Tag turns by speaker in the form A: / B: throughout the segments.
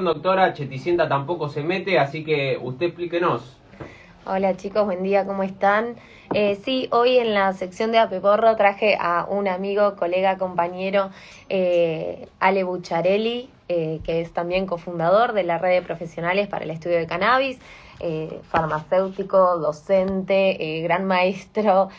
A: Doctora Cheticienta tampoco se mete, así que usted explíquenos.
B: Hola chicos, buen día, ¿cómo están? Sí, hoy en la sección de Apeporro traje a un amigo, colega, compañero, Ale Bucciarelli, que es también cofundador de la red de profesionales para el estudio de cannabis, farmacéutico, docente, gran maestro,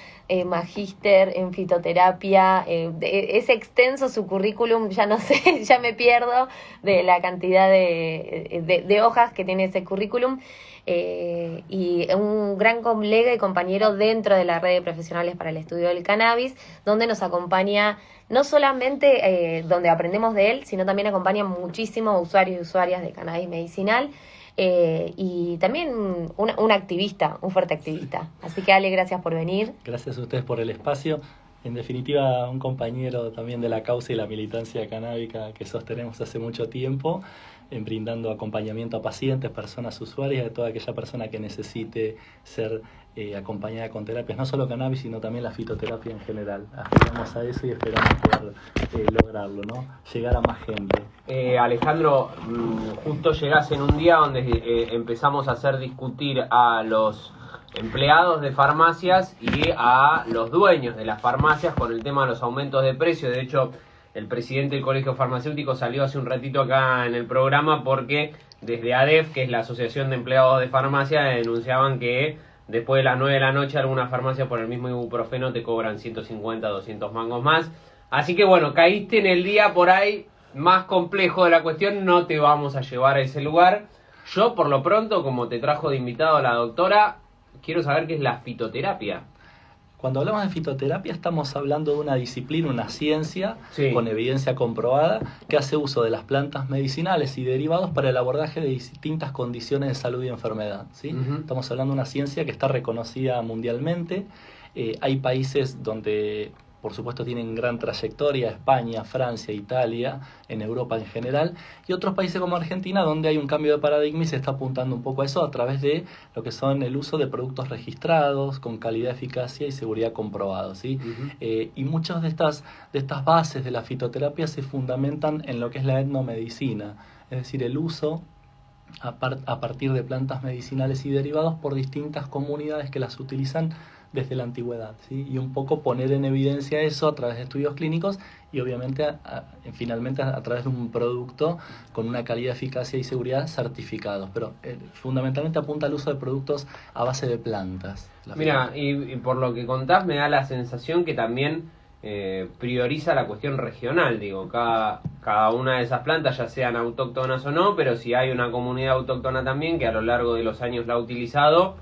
B: magíster en fitoterapia. Es extenso su currículum, ya no sé, ya me pierdo de la cantidad de hojas que tiene ese currículum. Y un gran colega y compañero dentro de la red de profesionales para el estudio del cannabis, donde nos acompaña no solamente donde aprendemos de él, sino también acompaña muchísimos usuarios y usuarias de cannabis medicinal, y también un activista, un fuerte activista. Así que Ale, gracias por venir.
C: Gracias a ustedes por el espacio. En definitiva, un compañero también de la causa y la militancia canábica que sostenemos hace mucho tiempo, brindando acompañamiento a pacientes, personas usuarias, de toda aquella persona que necesite ser acompañada con terapias, no solo cannabis, sino también la fitoterapia en general. Aspiramos a eso y esperamos poder lograrlo, ¿no? Llegar a más gente.
A: Alejandro, justo llegás en un día donde empezamos a hacer discutir a los empleados de farmacias y a los dueños de las farmacias con el tema de los aumentos de precios. De hecho, el presidente del Colegio Farmacéutico salió hace un ratito acá en el programa porque desde ADEF, que es la Asociación de Empleados de Farmacia, denunciaban que después de las 9 de la noche algunas farmacias por el mismo ibuprofeno te cobran 150, 200 mangos más. Así que bueno, caíste en el día por ahí más complejo de la cuestión, no te vamos a llevar a ese lugar. Yo, por lo pronto, como te trajo de invitado a la doctora, quiero saber qué es la fitoterapia.
C: Cuando hablamos de fitoterapia estamos hablando de una disciplina, una ciencia,
A: sí,
C: con evidencia comprobada, que hace uso de las plantas medicinales y derivados para el abordaje de distintas condiciones de salud y enfermedad, ¿sí?
A: Uh-huh.
C: Estamos hablando de una ciencia que está reconocida mundialmente. Hay países donde, por supuesto, tienen gran trayectoria: España, Francia, Italia, en Europa en general, y otros países como Argentina, donde hay un cambio de paradigma y se está apuntando un poco a eso a través de lo que son el uso de productos registrados, con calidad, eficacia y seguridad comprobados, ¿sí?
A: Uh-huh.
C: Y muchas de estas bases de la fitoterapia se fundamentan en lo que es la etnomedicina, es decir, el uso a partir de plantas medicinales y derivados por distintas comunidades que las utilizan desde la antigüedad, ¿sí? Y un poco poner en evidencia eso a través de estudios clínicos y obviamente finalmente a través de un producto con una calidad, eficacia y seguridad certificados, pero fundamentalmente apunta al uso de productos a base de plantas.
A: Mira, y por lo que contás me da la sensación que también prioriza la cuestión regional, digo, cada una de esas plantas, ya sean autóctonas o no, pero si hay una comunidad autóctona también que a lo largo de los años la ha utilizado,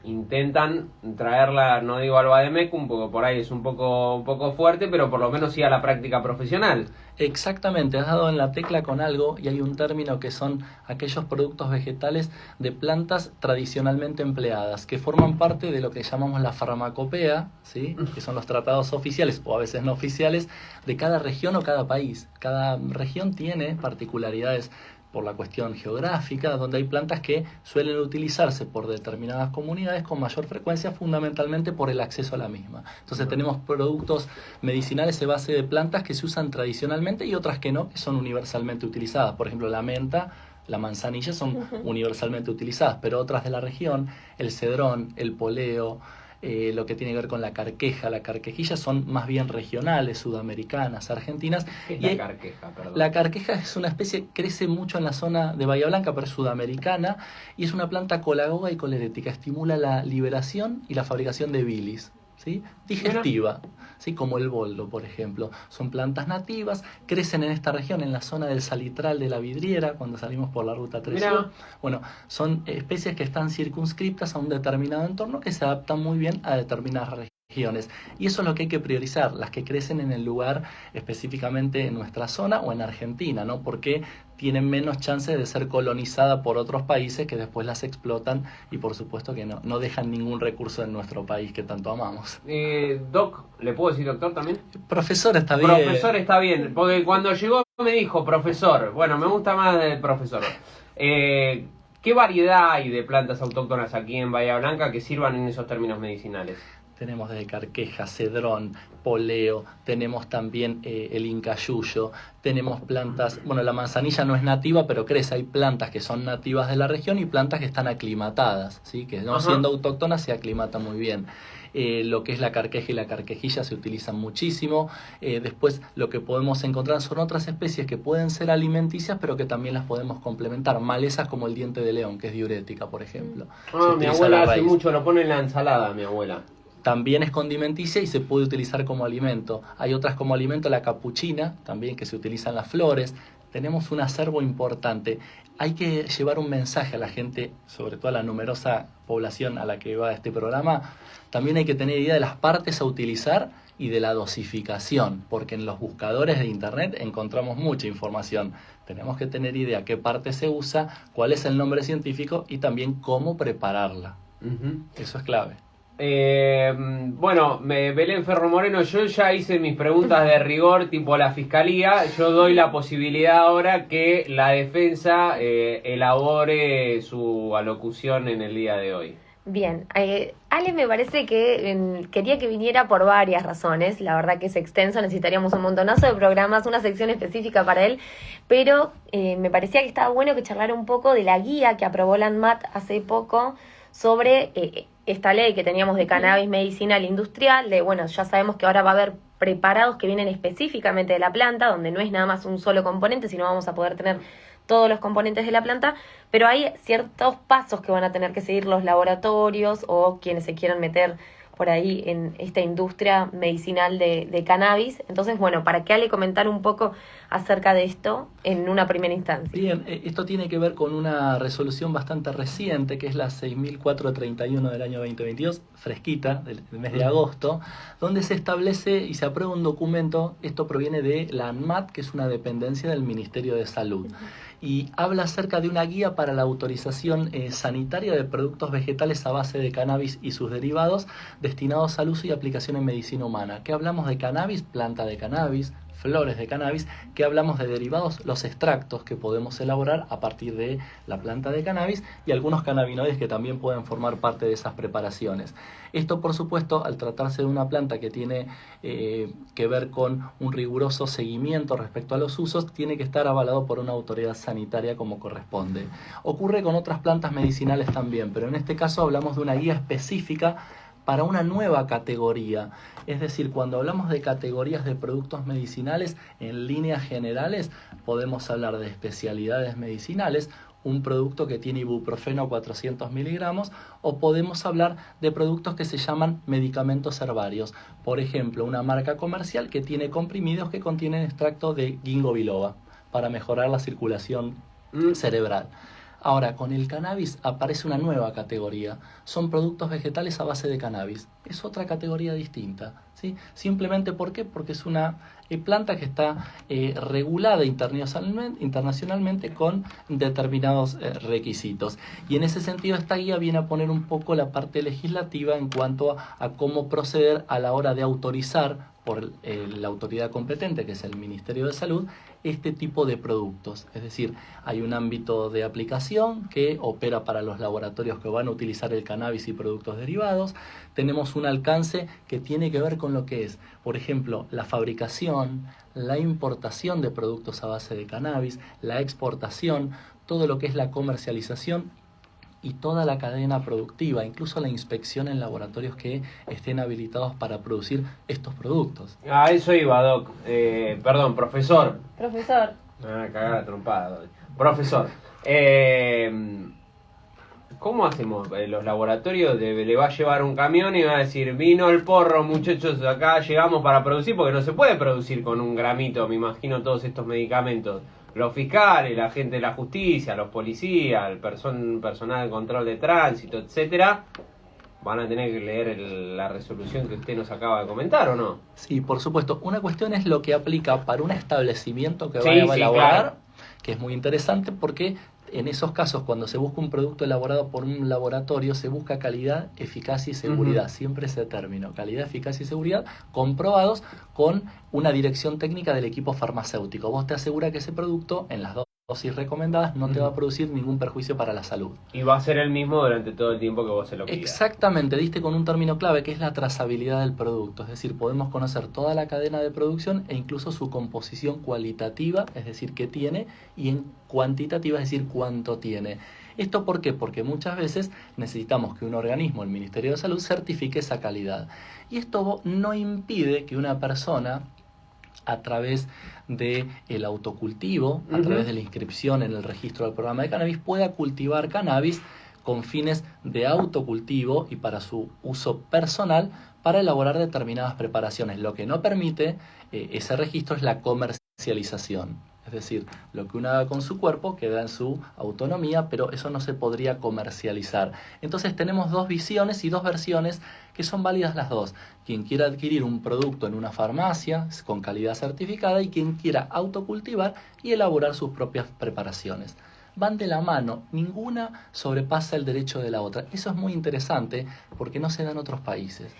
A: intentan traerla, no digo al vademecum, porque por ahí es un poco fuerte, pero por lo menos sí a la práctica profesional.
C: Exactamente, has dado en la tecla con algo, y hay un término que son aquellos productos vegetales de plantas tradicionalmente empleadas, que forman parte de lo que llamamos la farmacopea, ¿sí? Que son los tratados oficiales, o a veces no oficiales, de cada región o cada país. Cada región tiene particularidades por la cuestión geográfica, donde hay plantas que suelen utilizarse por determinadas comunidades con mayor frecuencia, fundamentalmente por el acceso a la misma. Entonces tenemos productos medicinales de base de plantas que se usan tradicionalmente y otras que no, que son universalmente utilizadas. Por ejemplo, la menta, la manzanilla son universalmente utilizadas, pero otras de la región, el cedrón, el poleo, lo que tiene que ver con la carquejilla son más bien regionales, sudamericanas, argentinas.
A: ¿Qué es la carqueja? Perdón.
C: La carqueja es una especie, crece mucho en la zona de Bahía Blanca, pero es sudamericana, y es una planta colagoga y colerética, estimula la liberación y la fabricación de bilis, ¿sí? Digestiva, ¿sí? Como el boldo, por ejemplo. Son plantas nativas, crecen en esta región, en la zona del salitral de la Vidriera, cuando salimos por la ruta 3 Sur. Bueno, son especies que están circunscriptas a un determinado entorno, que se adaptan muy bien a determinadas regiones. Y eso es lo que hay que priorizar, las que crecen en el lugar, específicamente en nuestra zona o en Argentina, ¿no? Porque tienen menos chance de ser colonizada por otros países que después las explotan y por supuesto que no dejan ningún recurso en nuestro país que tanto amamos.
A: Doc, ¿le puedo decir doctor también?
C: Profesor está bien.
A: Profesor está bien, porque cuando llegó me dijo profesor. Bueno, me gusta más el profesor. ¿Qué variedad hay de plantas autóctonas aquí en Bahía Blanca que sirvan en esos términos medicinales?
C: Tenemos desde carqueja, cedrón, poleo, tenemos también el incayuyo, tenemos plantas, bueno, la manzanilla no es nativa, pero crece, hay plantas que son nativas de la región y plantas que están aclimatadas, ¿sí? Que no siendo autóctonas se aclimatan muy bien. Lo que es la carqueja y la carquejilla se utilizan muchísimo. Después lo que podemos encontrar son otras especies que pueden ser alimenticias, pero que también las podemos complementar. Malezas como el diente de león, que es diurética, por ejemplo.
A: Mi abuela hace mucho, lo pone en la ensalada, mi abuela.
C: También es condimenticia y se puede utilizar como alimento. Hay otras como alimento, la capuchina, también que se utilizan las flores. Tenemos un acervo importante. Hay que llevar un mensaje a la gente, sobre todo a la numerosa población a la que va este programa. También hay que tener idea de las partes a utilizar y de la dosificación, porque en los buscadores de internet encontramos mucha información. Tenemos que tener idea qué parte se usa, cuál es el nombre científico y también cómo prepararla. Eso es clave.
A: Bueno, Belén Ferro Moreno, yo ya hice mis preguntas de rigor tipo la fiscalía. Yo doy la posibilidad ahora que la defensa elabore su alocución en el día de hoy.
B: Bien, Ale me parece que quería que viniera por varias razones. La verdad que es extenso, necesitaríamos un montonazo de programas, una sección específica para él, pero me parecía que estaba bueno que charlara un poco de la guía que aprobó la ANMAT hace poco sobre esta ley que teníamos de cannabis medicinal industrial, de bueno, ya sabemos que ahora va a haber preparados que vienen específicamente de la planta, donde no es nada más un solo componente, sino vamos a poder tener todos los componentes de la planta, pero hay ciertos pasos que van a tener que seguir los laboratorios o quienes se quieran meter por ahí en esta industria medicinal de cannabis. Entonces, bueno, para que Ale comentar un poco acerca de esto en una primera instancia.
C: Bien, esto tiene que ver con una resolución bastante reciente, que es la 6.431 del año 2022, fresquita, del mes de agosto, donde se establece y se aprueba un documento. Esto proviene de la ANMAT, que es una dependencia del Ministerio de Salud. Y habla acerca de una guía para la autorización sanitaria de productos vegetales a base de cannabis y sus derivados destinados al uso y aplicación en medicina humana. ¿Qué hablamos de cannabis? Planta de cannabis, flores de cannabis. ¿Qué hablamos de derivados? Los extractos que podemos elaborar a partir de la planta de cannabis y algunos cannabinoides que también pueden formar parte de esas preparaciones. Esto, por supuesto, al tratarse de una planta que tiene que ver con un riguroso seguimiento respecto a los usos, tiene que estar avalado por una autoridad sanitaria como corresponde. Ocurre con otras plantas medicinales también, pero en este caso hablamos de una guía específica para una nueva categoría. Es decir, cuando hablamos de categorías de productos medicinales, en líneas generales podemos hablar de especialidades medicinales, un producto que tiene ibuprofeno 400 miligramos, o podemos hablar de productos que se llaman medicamentos herbarios. Por ejemplo, una marca comercial que tiene comprimidos que contienen extracto de ginkgo biloba para mejorar la circulación cerebral. Ahora, con el cannabis aparece una nueva categoría. Son productos vegetales a base de cannabis. Es otra categoría distinta, ¿sí? Simplemente, ¿por qué? Porque es una planta que está regulada internacionalmente con determinados requisitos. Y en ese sentido, esta guía viene a poner un poco la parte legislativa en cuanto a cómo proceder a la hora de autorizar por la autoridad competente, que es el Ministerio de Salud, este tipo de productos. Es decir, hay un ámbito de aplicación que opera para los laboratorios que van a utilizar el cannabis y productos derivados. Tenemos un alcance que tiene que ver con lo que es, por ejemplo, la fabricación, la importación de productos a base de cannabis, la exportación, todo lo que es la comercialización y toda la cadena productiva, incluso la inspección en laboratorios que estén habilitados para producir estos productos.
A: A eso iba, Doc. Perdón, profesor.
B: Profesor.
A: Me van a cagar la trompada, Doc. Profesor. ¿Cómo hacemos? Los laboratorios le va a llevar un camión y va a decir, vino el porro, muchachos, acá llegamos para producir, porque no se puede producir con un gramito, me imagino, todos estos medicamentos. Los fiscales, la gente de la justicia, los policías, el personal de control de tránsito, etcétera, van a tener que leer la resolución que usted nos acaba de comentar, ¿o no?
C: Sí, por supuesto. Una cuestión es lo que aplica para un establecimiento que vaya a elaborar, claro, que es muy interesante porque en esos casos, cuando se busca un producto elaborado por un laboratorio, se busca calidad, eficacia y seguridad. Siempre ese término, calidad, eficacia y seguridad, comprobados con una dirección técnica del equipo farmacéutico. Vos te aseguras que ese producto, en las dos dosis recomendadas no te va a producir ningún perjuicio para la salud.
A: Y va a ser el mismo durante todo el tiempo que vos se lo pidas.
C: Exactamente, diste con un término clave que es la trazabilidad del producto. Es decir, podemos conocer toda la cadena de producción e incluso su composición cualitativa, es decir, qué tiene, y en cuantitativa, es decir, cuánto tiene. ¿Esto por qué? Porque muchas veces necesitamos que un organismo, el Ministerio de Salud, certifique esa calidad. Y esto no impide que una persona, a través del autocultivo, a través de la inscripción en el registro del programa de cannabis, pueda cultivar cannabis con fines de autocultivo y para su uso personal para elaborar determinadas preparaciones. Lo que no permite ese registro es la comercialización. Es decir, lo que uno haga con su cuerpo queda en su autonomía, pero eso no se podría comercializar. Entonces tenemos dos visiones y dos versiones que son válidas las dos. Quien quiera adquirir un producto en una farmacia con calidad certificada y quien quiera autocultivar y elaborar sus propias preparaciones. Van de la mano, ninguna sobrepasa el derecho de la otra. Eso es muy interesante porque no se da en otros países.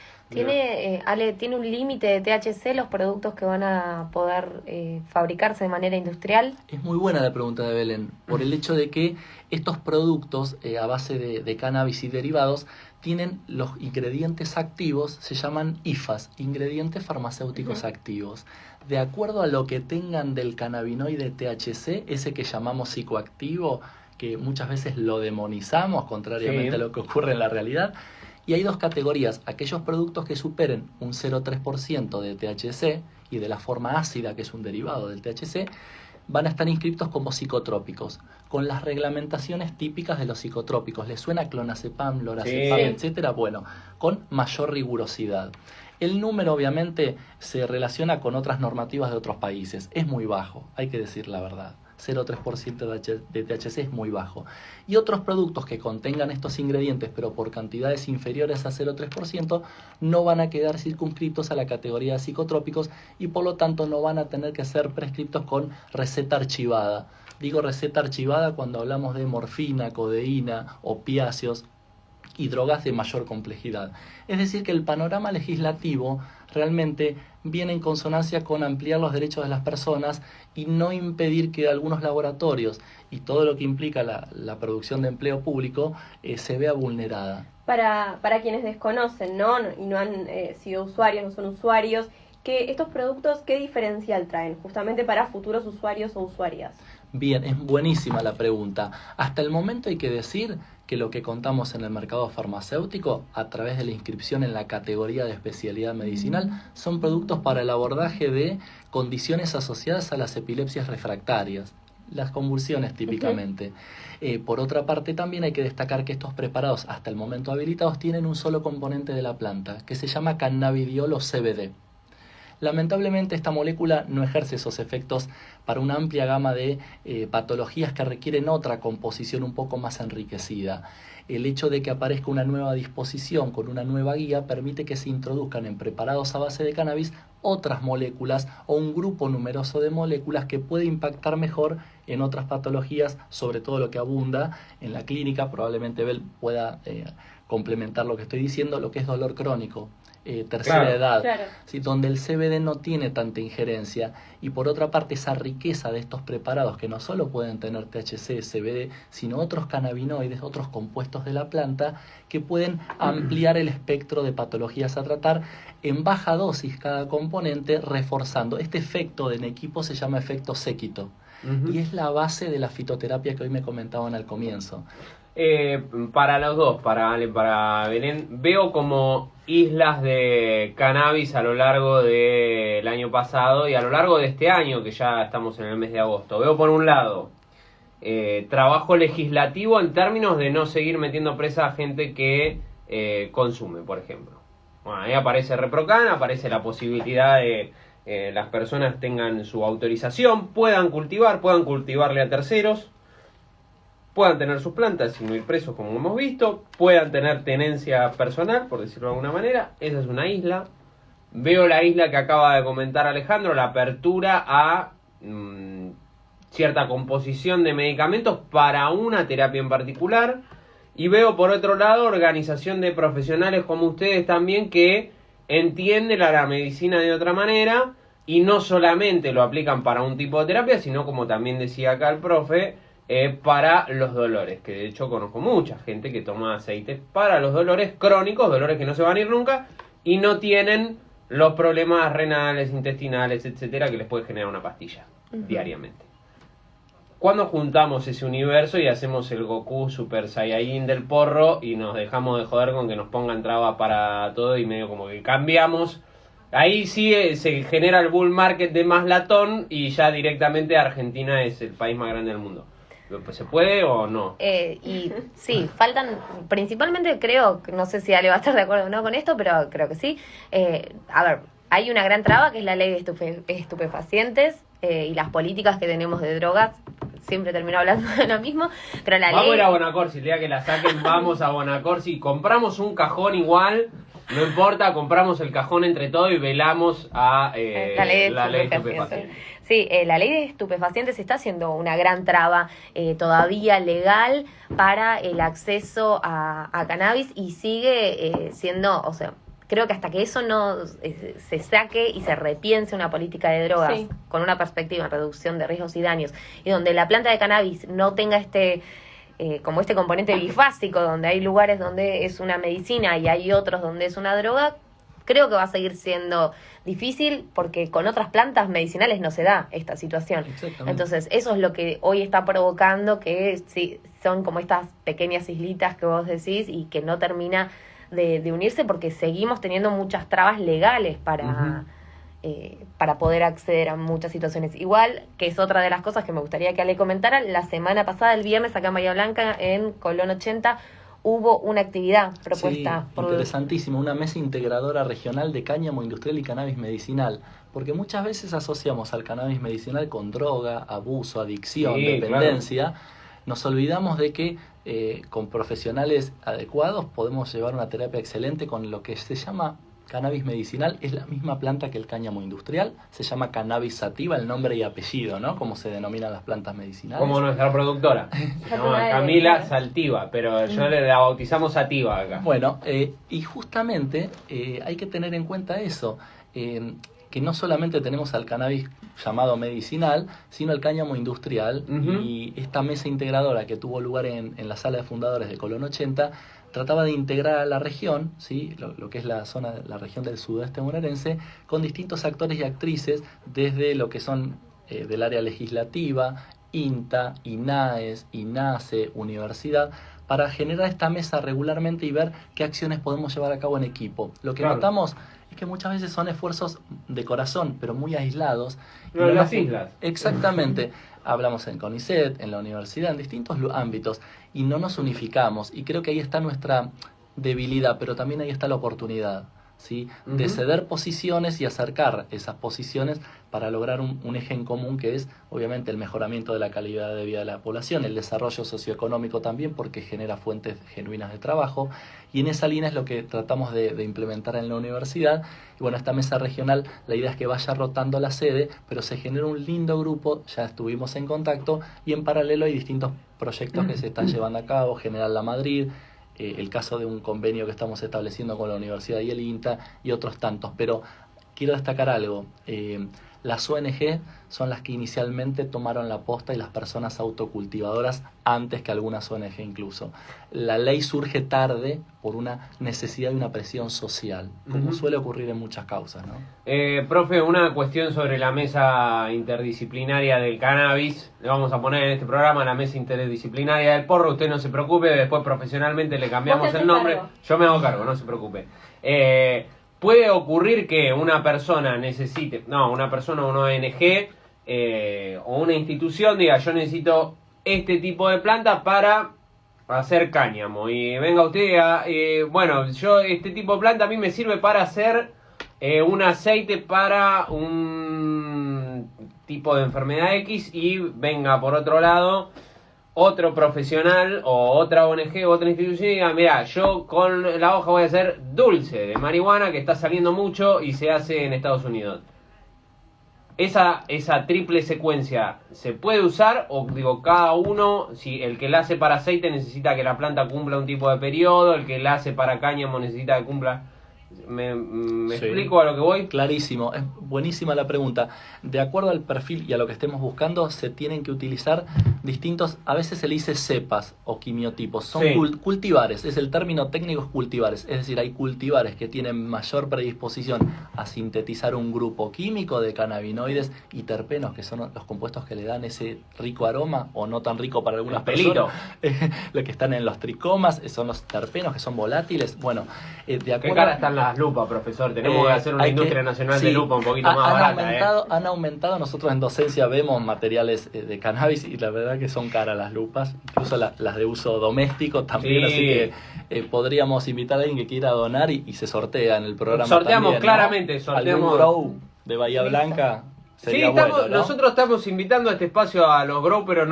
B: Ale, ¿tiene un límite de THC los productos que van a poder fabricarse de manera industrial?
C: Es muy buena la pregunta de Belén, por el hecho de que estos productos a base de cannabis y derivados tienen los ingredientes activos, se llaman IFAs, ingredientes farmacéuticos activos. De acuerdo a lo que tengan del cannabinoide THC, ese que llamamos psicoactivo, que muchas veces lo demonizamos, contrariamente a lo que ocurre en la realidad. Y hay dos categorías, aquellos productos que superen un 0,3% de THC y de la forma ácida, que es un derivado del THC, van a estar inscritos como psicotrópicos, con las reglamentaciones típicas de los psicotrópicos. ¿Les suena clonazepam, lorazepam, etcétera? Bueno, con mayor rigurosidad. El número obviamente se relaciona con otras normativas de otros países. Es muy bajo, hay que decir la verdad. 0,3% de THC es muy bajo. Y otros productos que contengan estos ingredientes, pero por cantidades inferiores a 0,3%, no van a quedar circunscritos a la categoría de psicotrópicos y por lo tanto no van a tener que ser prescriptos con receta archivada. Digo receta archivada cuando hablamos de morfina, codeína, opiáceos y drogas de mayor complejidad. Es decir, que el panorama legislativo realmente viene en consonancia con ampliar los derechos de las personas y no impedir que algunos laboratorios y todo lo que implica la producción de empleo público se vea vulnerada.
D: Para quienes desconocen, ¿no? Y no han sido usuarios, no son usuarios, que estos productos, ¿qué diferencial traen justamente para futuros usuarios o usuarias?
C: Bien, es buenísima la pregunta. Hasta el momento hay que decir que lo que contamos en el mercado farmacéutico, a través de la inscripción en la categoría de especialidad medicinal, son productos para el abordaje de condiciones asociadas a las epilepsias refractarias, las convulsiones típicamente. Por otra parte, también hay que destacar que estos preparados, hasta el momento habilitados, tienen un solo componente de la planta, que se llama cannabidiol o CBD. Lamentablemente esta molécula no ejerce esos efectos para una amplia gama de patologías que requieren otra composición un poco más enriquecida. El hecho de que aparezca una nueva disposición con una nueva guía permite que se introduzcan en preparados a base de cannabis otras moléculas o un grupo numeroso de moléculas que puede impactar mejor en otras patologías, sobre todo lo que abunda en la clínica. Probablemente Bel pueda complementar lo que estoy diciendo, lo que es dolor crónico. Tercera edad, ¿sí? Donde el CBD no tiene tanta injerencia y por otra parte esa riqueza de estos preparados que no solo pueden tener THC, CBD, sino otros cannabinoides, otros compuestos de la planta que pueden ampliar el espectro de patologías a tratar en baja dosis cada componente, reforzando. Este efecto en equipo se llama efecto séquito y es la base de la fitoterapia que hoy me comentaban al comienzo.
A: Para los dos, para Ale, para Belén, veo como islas de cannabis a lo largo del año pasado y a lo largo de este año, que ya estamos en el mes de agosto. Veo por un lado trabajo legislativo en términos de no seguir metiendo presa a gente que consume, por ejemplo. Bueno, ahí aparece ReproCan, aparece la posibilidad de las personas tengan su autorización, puedan cultivarle a terceros, puedan tener sus plantas sin ir presos como hemos visto, puedan tener tenencia personal, por decirlo de alguna manera. Esa es una isla. Veo la isla que acaba de comentar Alejandro, la apertura a cierta composición de medicamentos para una terapia en particular. Y veo por otro lado organización de profesionales como ustedes también que entienden la medicina de otra manera, y no solamente lo aplican para un tipo de terapia, sino como también decía acá el profe, para los dolores, que de hecho conozco mucha gente que toma aceite para los dolores crónicos, dolores que no se van a ir nunca, y no tienen los problemas renales, intestinales, etcétera, que les puede generar una pastilla diariamente. Cuando juntamos ese universo y hacemos el Goku Super Saiyajin del porro y nos dejamos de joder con que nos pongan traba para todo y medio como que cambiamos, ahí sí se genera el bull market de más latón y ya directamente Argentina es el país más grande del mundo. ¿Se puede o no?
B: Y sí, faltan, principalmente creo, no sé si Ale va a estar de acuerdo o no con esto, pero creo que sí. A ver, hay una gran traba que es la ley de estupefacientes y las políticas que tenemos de drogas. Siempre termino hablando de lo mismo, pero la
A: vamos
B: ley...
A: a ir a Bonacorsi, el día que la saquen vamos a Bonacorsi, compramos un cajón igual, no importa, compramos el cajón entre todos y velamos a
B: la ley de
A: estupefacientes.
B: Sí, la ley de estupefacientes está siendo una gran traba todavía legal para el acceso a cannabis y sigue siendo, o sea, creo que hasta que eso no se saque y se repiense una política de drogas con una perspectiva en reducción de riesgos y daños, y donde la planta de cannabis no tenga como este componente bifásico, donde hay lugares donde es una medicina y hay otros donde es una droga, creo que va a seguir siendo difícil porque con otras plantas medicinales no se da esta situación. Entonces, eso es lo que hoy está provocando que sí, son como estas pequeñas islitas que vos decís y que no termina de unirse porque seguimos teniendo muchas trabas legales para poder acceder a muchas situaciones. Igual, que es otra de las cosas que me gustaría que Ale comentara, la semana pasada, el viernes, acá en Bahía Blanca, en Colón 80, hubo una actividad propuesta por...
C: Interesantísimo, una mesa integradora regional de cáñamo industrial y cannabis medicinal, porque muchas veces asociamos al cannabis medicinal con droga, abuso, adicción, dependencia. Claro. Nos olvidamos de que con profesionales adecuados podemos llevar una terapia excelente con lo que se llama cannabis medicinal. Es la misma planta que el cáñamo industrial, se llama cannabis sativa, el nombre y apellido, ¿no? Como se denominan las plantas medicinales.
A: Como nuestra productora, no, Camila Saltiva, pero yo la bautizamos Sativa acá.
C: Bueno, y justamente hay que tener en cuenta eso, que no solamente tenemos al cannabis llamado medicinal, sino el cáñamo industrial, y esta mesa integradora que tuvo lugar en la sala de fundadores de Colón 80 trataba de integrar a la región, ¿sí? lo que es la región del sudeste bonaerense, con distintos actores y actrices, desde lo que son del área legislativa, INTA, INAES, INACE, universidad, para generar esta mesa regularmente y ver qué acciones podemos llevar a cabo en equipo. Lo que notamos es que muchas veces son esfuerzos de corazón, pero muy aislados.
A: Pero en las islas.
C: Exactamente. Hablamos en CONICET, en la universidad, en distintos ámbitos, y no nos unificamos. Y creo que ahí está nuestra debilidad, pero también ahí está la oportunidad, ¿sí? De ceder posiciones y acercar esas posiciones para lograr un eje en común, que es obviamente el mejoramiento de la calidad de vida de la población, el desarrollo socioeconómico también, porque genera fuentes genuinas de trabajo, y en esa línea es lo que tratamos de implementar en la universidad. Y bueno, esta mesa regional, la idea es que vaya rotando la sede, pero se genera un lindo grupo, ya estuvimos en contacto, y en paralelo hay distintos proyectos que se están llevando a cabo, General La Madrid, el caso de un convenio que estamos estableciendo con la universidad y el INTA, y otros tantos. Pero quiero destacar algo, las ONG son las que inicialmente tomaron la posta y las personas autocultivadoras antes que algunas ONG incluso. La ley surge tarde por una necesidad y una presión social, como suele ocurrir en muchas causas, ¿no?
A: Profe, una cuestión sobre la mesa interdisciplinaria del cannabis. Le vamos a poner en este programa la mesa interdisciplinaria del porro. Usted no se preocupe, después profesionalmente le cambiamos el nombre. Cargo. Yo me hago cargo, no se preocupe. Puede ocurrir que una persona necesite, una persona o una ONG o una institución diga, yo necesito este tipo de planta para hacer cáñamo, y venga usted yo este tipo de planta a mí me sirve para hacer un aceite para un tipo de enfermedad X, y venga por otro lado otro profesional o otra ONG o otra institución y diga, mira, yo con la hoja voy a hacer dulce de marihuana que está saliendo mucho y se hace en Estados Unidos. Esa triple secuencia, ¿se puede usar? O digo, cada uno, si el que la hace para aceite necesita que la planta cumpla un tipo de periodo, el que la hace para cáñamo necesita que cumpla... ¿Me
C: Sí.
A: explico a lo que voy?
C: Clarísimo, es buenísima la pregunta. De acuerdo al perfil y a lo que estemos buscando, se tienen que utilizar distintos, a veces se le dice cepas o quimiotipos, son
A: Sí.
C: cultivares, es el término técnico, es cultivares, es decir, hay cultivares que tienen mayor predisposición a sintetizar un grupo químico de cannabinoides y terpenos, que son los compuestos que le dan ese rico aroma, o no tan rico para algunas
A: El pelito.
C: personas, lo que están en los tricomas, son los terpenos que son volátiles. Bueno, de
A: ¿Qué
C: acuerdo
A: cara están las lupas, profesor? Tenemos que hacer una
C: hay
A: industria nacional de
C: sí,
A: lupa un poquito más
C: han
A: barata,
C: han aumentado, nosotros en docencia vemos materiales de cannabis y la verdad que son caras las lupas, incluso las de uso doméstico también,
A: Sí.
C: así que podríamos invitar a alguien que quiera donar y se sortea en el programa.
A: Sorteamos,
C: también, ¿no?
A: claramente, sorteamos.
C: Algún grow de Bahía
B: Listo.
C: Blanca
A: Sí,
C: sería
A: estamos,
C: bueno, ¿no?
A: nosotros estamos invitando a este espacio a los Grow, pero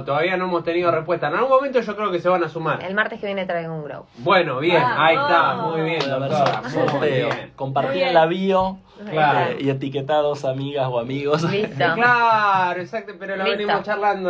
A: todavía no hemos tenido respuesta. En algún momento yo creo que se van a sumar.
B: El martes que viene traigo un grow.
A: Bueno, bien,
D: Vamos.
A: ahí está, muy bien,
C: Puede haber
A: doctora, muy
C: sorteo.
A: bien.
C: Compartir
D: Muy
C: en
D: bien.
C: la bio
A: Claro.
C: y etiquetados amigas o amigos.
B: Listo.
A: Claro, exacto, pero lo
B: Listo.
A: venimos charlando.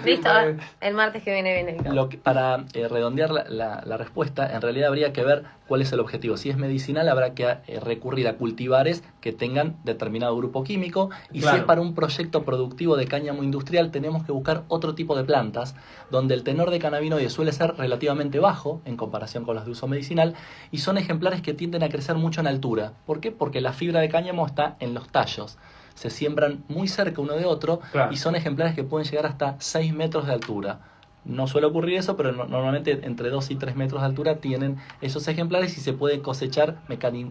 B: Listo,
A: siempre.
B: el martes que viene el grow.
C: Para redondear la respuesta, en realidad habría que ver cuál es el objetivo. Si es medicinal, habrá que recurrir a cultivares que tengan determinado grupo químico. Y
A: Claro.
C: si es para un proyecto productivo de cáñamo industrial, tenemos que buscar otro tipo de plantas, donde el tenor de cannabinoides suele ser relativamente bajo en comparación con los de uso medicinal, y son ejemplares que tienden a crecer mucho en altura. ¿Por qué? Porque la fibra de cáñamo está en los tallos. Se siembran muy cerca uno de otro,
A: Claro.
C: y son ejemplares que pueden llegar hasta 6 metros de altura. No suele ocurrir eso, pero normalmente entre 2 y 3 metros de altura tienen esos ejemplares y se puede cosechar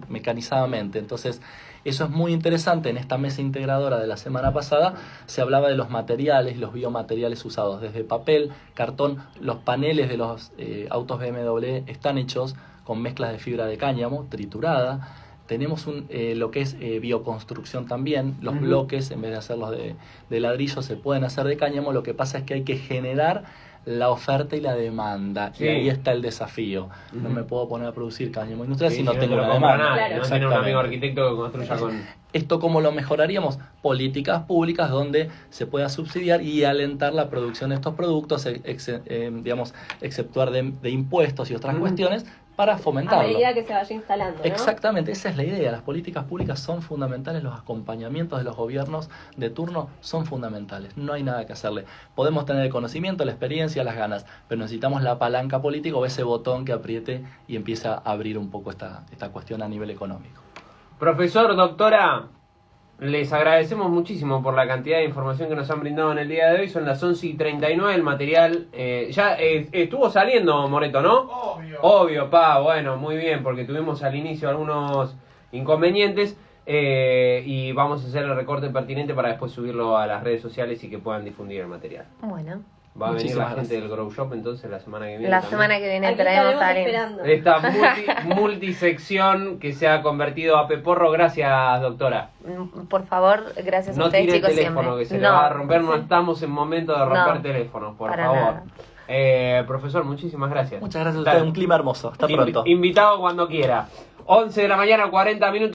C: mecanizadamente. Entonces, eso es muy interesante. En esta mesa integradora de la semana pasada se hablaba de los materiales, los biomateriales usados, desde papel, cartón. Los paneles de los autos BMW están hechos con mezclas de fibra de cáñamo triturada. Tenemos lo que es bioconstrucción también. Los
A: Ujú.
C: bloques, en vez de hacerlos de ladrillo, se pueden hacer de cáñamo. Lo que pasa es que hay que generar la oferta y la demanda.
A: Sí.
C: Y ahí está el desafío. No
A: Ujú.
C: me puedo poner a producir cáñamo industrial
A: Sí,
C: si no
A: si
C: tengo
A: te lo
C: una
A: compra
C: demanda.
A: nadie,
D: Claro.
A: no tiene un amigo
C: Exactamente.
A: arquitecto que construya con...
C: ¿Esto cómo lo mejoraríamos? Políticas públicas donde se pueda subsidiar y alentar la producción de estos productos, digamos, exceptuar de impuestos y otras
A: Ujú.
C: cuestiones para
D: A
C: fomentarlo.
D: medida que se vaya instalando, ¿no?
C: Exactamente, esa es la idea. Las políticas públicas son fundamentales, los acompañamientos de los gobiernos de turno son fundamentales. No hay nada que hacerle. Podemos tener el conocimiento, la experiencia, las ganas, pero necesitamos la palanca política o ese botón que apriete y empiece a abrir un poco esta cuestión a nivel económico.
A: Profesor, doctora, les agradecemos muchísimo por la cantidad de información que nos han brindado en el día de hoy. Son las 11:39, el material ya estuvo saliendo, Moreto, ¿no? Obvio, bueno, muy bien, porque tuvimos al inicio algunos inconvenientes y vamos a hacer el recorte pertinente para después subirlo a las redes sociales y que puedan difundir el material.
B: Bueno,
A: Va a venir la
C: Muchísimas
A: gente
C: gracias.
A: del Grow Shop entonces la semana que viene.
B: la
A: también.
B: semana que viene
D: Aquí
B: traemos
D: estaremos
B: a alguien.
D: esperando.
A: Esta multisección que se ha convertido a Peporro. Gracias, doctora.
B: Por favor, gracias a
A: No
B: ustedes,
A: tire el
B: chicos,
A: teléfono
B: siempre.
A: que se le va a romper, no estamos en momento de romper
B: No,
A: teléfonos, por
B: para
A: favor.
B: nada.
A: Profesor, muchísimas gracias.
C: Muchas gracias a
A: Dale.
C: ustedes, un clima hermoso. Hasta pronto.
A: Invitado cuando quiera. 11 de la mañana, 40 minutos.